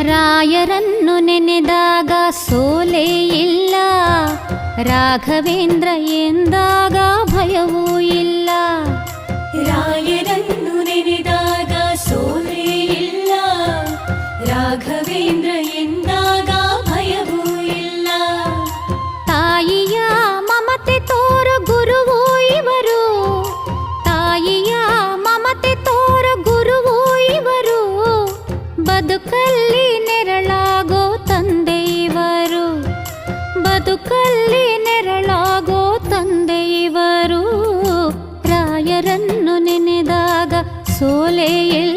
ರಾಯರನ್ನು ನೆನೆದಾಗ ಸೋಲೇ ಇಲ್ಲ, ರಾಘವೇಂದ್ರ ಎಂದಾಗ ಭಯವೂ ಇಲ್ಲ. ರಾಯರನ್ನು ನೆನೆದಾಗ ಸೋಲೇ ಇಲ್ಲ, ರಾಘವೇಂದ್ರ ಎಂದಾಗ ಭಯವೂ ಇಲ್ಲ. ತಾಯಿಯ ಮಮತೆ ತೋರ ಗುರುವೂ ಇವರು, ತಾಯಿಯ ಮಮತೆ ತೋರ ಗುರುವೂ ಇವರು, ಬದುಕಲ್ಲಿ ನೆರಳಾಗೋ ತಂದೆ ಇವರು, ಬದುಕಲ್ಲಿ ನೆರಳಾಗೋ ತಂದೆ ಇವರು. ರಾಯರನ್ನು ನೆನೆದಾಗ ಸೋಲೇ ಇಲ್ಲ.